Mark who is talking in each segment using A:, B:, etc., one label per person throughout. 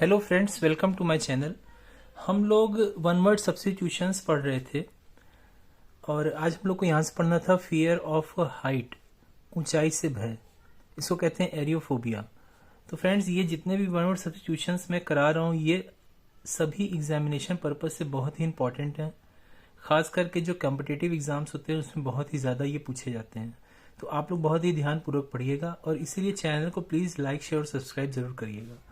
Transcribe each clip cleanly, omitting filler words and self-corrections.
A: Hello friends, welcome to my channel. हम लोग one word substitutions पढ़ रहे थे और आज हम लोग को यहाँ से पढ़ना था फियर ऑफ हाइट, ऊंचाई से भय। इसको कहते हैं एरियोफोबिया। तो फ्रेंड्स, ये जितने भी वन वर्ड सब्स्टिट्यूशंस मैं करा रहा हूँ ये सभी एग्जामिनेशन पर्पज से बहुत ही इंपॉर्टेंट हैं। खास करके जो कॉम्पिटिटिव एग्जाम्स होते हैं उसमें बहुत ही ज़्यादा ये पूछे जाते हैं। तो आप लोग बहुत ही ध्यानपूर्वक पढ़िएगा और इसीलिए चैनल को प्लीज़ लाइक, शेयर और सब्सक्राइब जरूर करिएगा।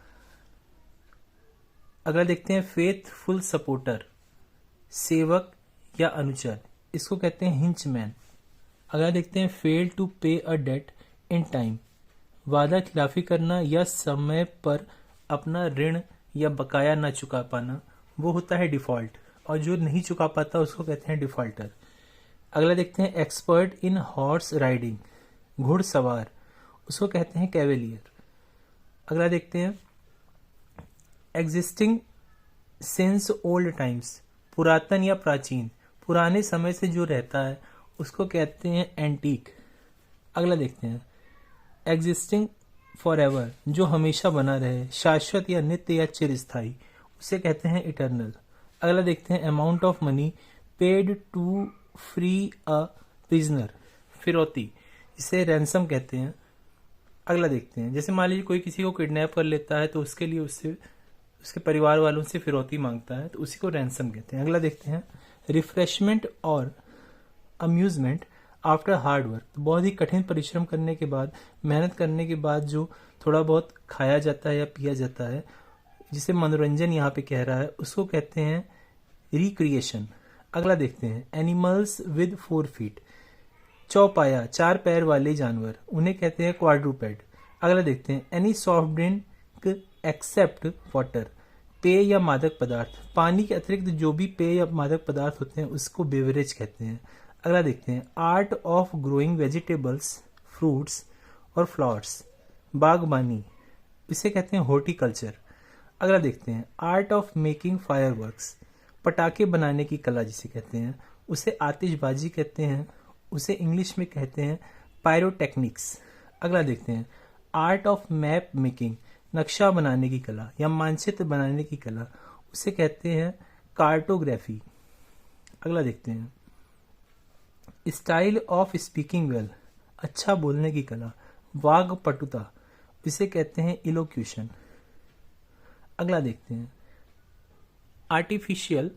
A: अगला देखते हैं फेथफुल सपोर्टर, सेवक या अनुचर, इसको कहते हैं हिंचमैन। अगला देखते हैं फेल टू पे अ डेट इन टाइम, वादा खिलाफी करना या समय पर अपना ऋण या बकाया न चुका पाना, वो होता है डिफॉल्ट, और जो नहीं चुका पाता उसको कहते हैं डिफॉल्टर। अगला देखते हैं एक्सपर्ट इन हॉर्स राइडिंग, घुड़सवार, उसको कहते हैं कैवेलियर। अगला देखते हैं एग्जिस्टिंग सिंस ओल्ड टाइम्स, पुरातन या प्राचीन, पुराने समय से जो रहता है उसको कहते हैं एंटीक। अगला देखते हैं एग्जिस्टिंग फॉर एवर, जो हमेशा बना रहे, शाश्वत या नित्य या चिरस्थायी, उसे कहते हैं इटर्नल। अगला देखते हैं amount of money paid to free a prisoner, फिरौती, इसे रैंसम कहते हैं। अगला देखते हैं जैसे मान लीजिए कोई किसी को किडनैप कर लेता है तो उसके लिए उससे उसके परिवार वालों से फिरौती मांगता है तो उसी को रैंसम कहते हैं। अगला देखते हैं रिफ्रेशमेंट और अम्यूजमेंट आफ्टर हार्ड वर्क, बहुत ही कठिन परिश्रम करने के बाद, मेहनत करने के बाद जो थोड़ा बहुत खाया जाता है या पिया जाता है, जिसे मनोरंजन यहाँ पे कह रहा है, उसको कहते हैं रिक्रिएशन। अगला देखते हैं एनिमल्स विद 4 फीट, चौपाया, 4 पैर वाले जानवर, उन्हें कहते हैं क्वाड्रूपेड। अगला देखते हैं any soft drink except water, पेय या मादक पदार्थ, पानी के अतिरिक्त जो भी पेय या मादक पदार्थ होते हैं उसको बेवरेज कहते हैं। अगला देखते हैं art of growing vegetables, fruits और फ्लावर्स, बागबानी, इसे कहते हैं हॉर्टिकल्चर। अगला देखते हैं आर्ट ऑफ मेकिंग फायरवर्क्स, पटाखे बनाने की कला जिसे कहते हैं, उसे आतिशबाजी कहते हैं, उसे इंग्लिश में कहते हैं पायरोटेक्निक्स। अगला देखते हैं आर्ट ऑफ मैप मेकिंग, नक्शा बनाने की कला या मानचित्र बनाने की कला, उसे कहते हैं कार्टोग्राफी। अगला देखते हैं स्टाइल ऑफ स्पीकिंग वेल, अच्छा बोलने की कला, वाग्पटुता, इसे कहते हैं इलोक्यूशन। अगला देखते हैं आर्टिफिशियल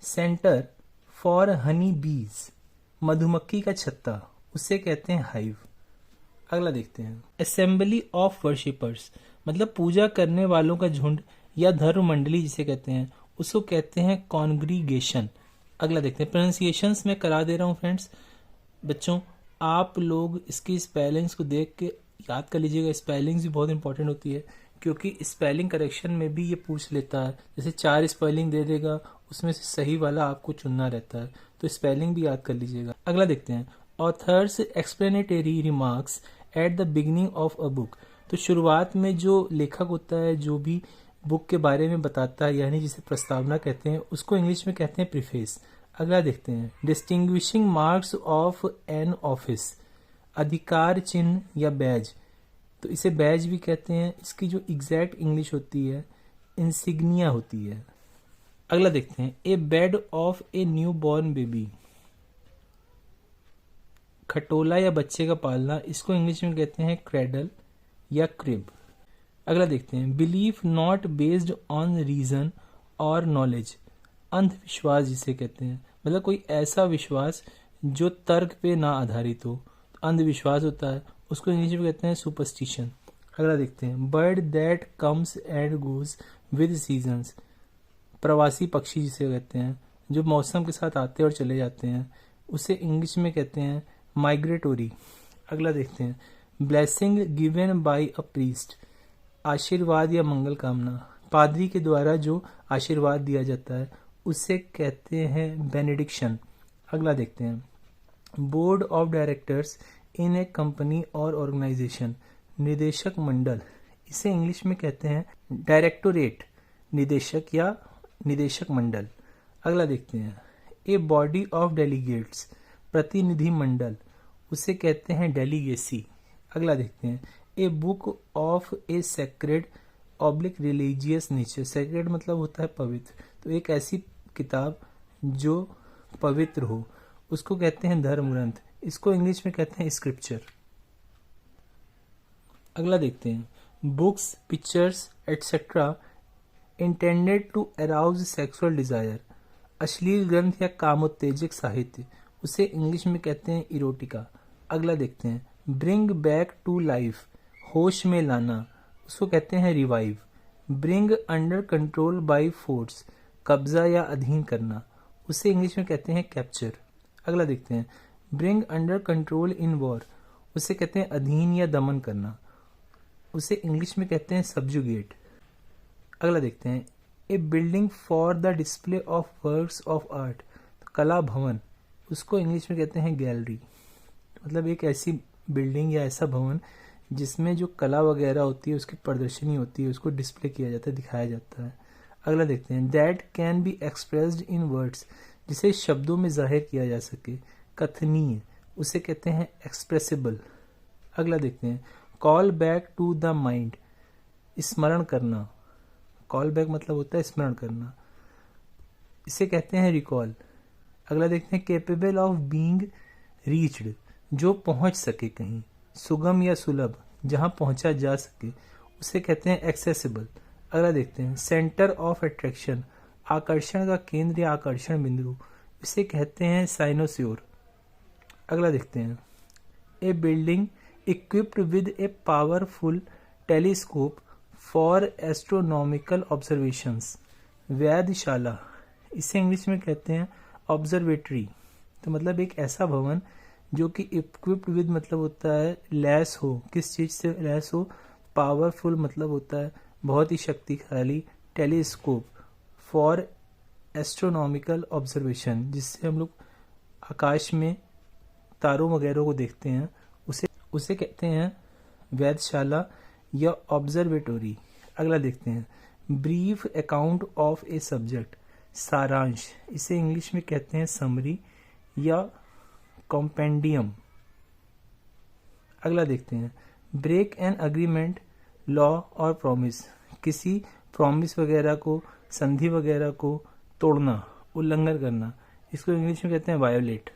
A: सेंटर फॉर हनी बीज, मधुमक्खी का छत्ता, उसे कहते हैं हाइव। अगला देखते हैं असेंबली ऑफ वर्शिपर्स, मतलब पूजा करने वालों का झुंड या धर्म मंडली जिसे कहते हैं, उसको कहते हैं कॉन्ग्रीगेशन। अगला देखते हैं प्रोनाउंसिएशंस में करा दे रहा हूँ फ्रेंड्स, बच्चों आप लोग इसकी स्पेलिंग्स को देख के याद कर लीजिएगा। स्पेलिंग्स भी बहुत इंपॉर्टेंट होती है क्योंकि स्पेलिंग करेक्शन में भी ये पूछ लेता है। जैसे 4 स्पेलिंग दे देगा, उसमें से सही वाला आपको चुनना रहता है, तो स्पेलिंग भी याद कर लीजिएगा। अगला देखते हैं authors explanatory remarks at the beginning of a book, तो शुरुआत में जो लेखक होता है जो भी बुक के बारे में बताता है, यानी जिसे प्रस्तावना कहते हैं, उसको इंग्लिश में कहते हैं प्रीफेस। अगला देखते हैं distinguishing marks of an office, अधिकार चिन्ह या बैज, तो इसे बैज भी कहते हैं। इसकी जो एग्जैक्ट इंग्लिश होती है इंसिग्निया होती है। अगला देखते हैं a bed of a new born baby, खटोला या बच्चे का पालना, इसको इंग्लिश में कहते हैं क्रेडल या क्रिब। अगला देखते हैं belief not based on reason और नॉलेज, अंधविश्वास जिसे कहते हैं, मतलब कोई ऐसा विश्वास जो तर्क पे ना आधारित हो, अंधविश्वास होता है, उसको इंग्लिश में कहते हैं सुपरस्टिशन। अगला देखते हैं bird that comes and goes with seasons, प्रवासी पक्षी जिसे कहते हैं, जो मौसम के साथ आते और चले जाते हैं, उसे इंग्लिश में कहते हैं माइग्रेटोरी। अगला देखते हैं blessing given by a priest, आशीर्वाद या मंगल कामना, पादरी के द्वारा जो आशीर्वाद दिया जाता है उसे कहते हैं बेनेडिक्शन। अगला देखते हैं board of directors in A company और ऑर्गेनाइजेशन, निदेशक मंडल, इसे इंग्लिश में कहते हैं डायरेक्टोरेट, निदेशक या निदेशक मंडल। अगला देखते हैं ए बॉडी ऑफ डेलीगेट्स, प्रतिनिधि मंडल, उसे कहते हैं डेलीगेसी। अगला देखते हैं a book of A sacred oblique religious nature. Sacred मतलब होता है पवित्र, तो एक ऐसी किताब जो पवित्र हो उसको कहते हैं धर्म ग्रंथ। इसको इंग्लिश में कहते हैं स्क्रिप्चर। अगला देखते हैं, books, pictures etcetera intended to arouse sexual desire. अश्लील ग्रंथ या कामोत्तेजक साहित्य, उसे इंग्लिश में कहते हैं इरोटिका। अगला देखते हैं, ब्रिंग बैक टू लाइफ, होश में लाना, उसको कहते हैं revive. Bring under control by force, कब्जा या अधीन करना, उसे इंग्लिश में कहते हैं कैप्चर। अगला देखते हैं, bring under control in war, उसे कहते हैं अधीन या दमन करना, उसे इंग्लिश में कहते हैं सब्जुगेट। अगला देखते हैं, a building for the display of works of art, कला भवन, उसको इंग्लिश में कहते हैं गैलरी। मतलब एक ऐसी बिल्डिंग या ऐसा भवन जिसमें जो कला वगैरह होती है उसकी प्रदर्शनी होती है, उसको डिस्प्ले किया जाता है, दिखाया जाता है। अगला देखते हैं, that can be expressed in words, जिसे शब्दों में जाहिर किया जा सके, कथनीय, उसे कहते हैं एक्सप्रेसिबल। अगला देखते हैं, call back to the mind, स्मरण करना, कॉल बैक मतलब होता है स्मरण करना, इसे कहते हैं रिकॉल। अगला देखते हैं, केपेबल ऑफ बीइंग रीच्ड, जो पहुंच सके कहीं, सुगम या सुलभ, जहां पहुंचा जा सके, उसे कहते हैं एक्सेसिबल। अगला देखते हैं, सेंटर ऑफ अट्रैक्शन, आकर्षण का केंद्र या आकर्षण बिंदु, इसे कहते हैं साइनोस्योर। अगला देखते हैं, a building equipped with a powerful telescope for astronomical observations, वेधशाला, इसे इंग्लिश में कहते हैं ऑब्जर्वेटरी। तो मतलब एक ऐसा भवन जो कि इक्विप्ड विद मतलब होता है लैस हो, किस चीज से लैस हो, पावरफुल मतलब होता है बहुत ही शक्तिशाली, टेलीस्कोप फॉर एस्ट्रोनॉमिकल ऑब्जर्वेशन, जिससे हम लोग आकाश में तारों वगैरह को देखते हैं, उसे कहते हैं वेधशाला या ऑब्जर्वेटोरी। अगला देखते हैं, brief account of a subject, सारांश, इसे इंग्लिश में कहते हैं समरी या कॉम्पेंडियम। अगला देखते हैं, ब्रेक एन अग्रीमेंट, लॉ और प्रॉमिस, किसी प्रॉमिस वगैरह को, संधि वगैरह को तोड़ना, उल्लंघन करना, इसको इंग्लिश में कहते हैं वायोलेट।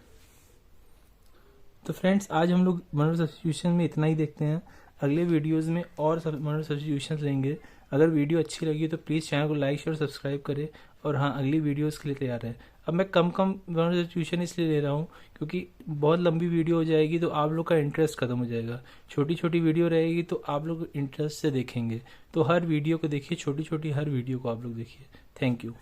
A: तो फ्रेंड्स, आज हम लोग वर्ड सब्स्टिट्यूशन में इतना ही देखते हैं। अगले वीडियोस में और वर्ड सब्स्टिट्यूशन लेंगे। अगर वीडियो अच्छी लगी तो प्लीज़ चैनल को लाइक शेयर सब्सक्राइब करें। और हाँ, अगली वीडियोस के लिए तैयार है। अब मैं कम वर्ड सब्स्टिट्यूशन इसलिए ले रहा हूँ क्योंकि बहुत लंबी वीडियो हो जाएगी तो आप लोग का इंटरेस्ट खत्म हो जाएगा। छोटी छोटी वीडियो रहेगी तो आप लोग इंटरेस्ट से देखेंगे। तो हर वीडियो को देखिए, छोटी छोटी हर वीडियो को आप लोग देखिए। Thank you.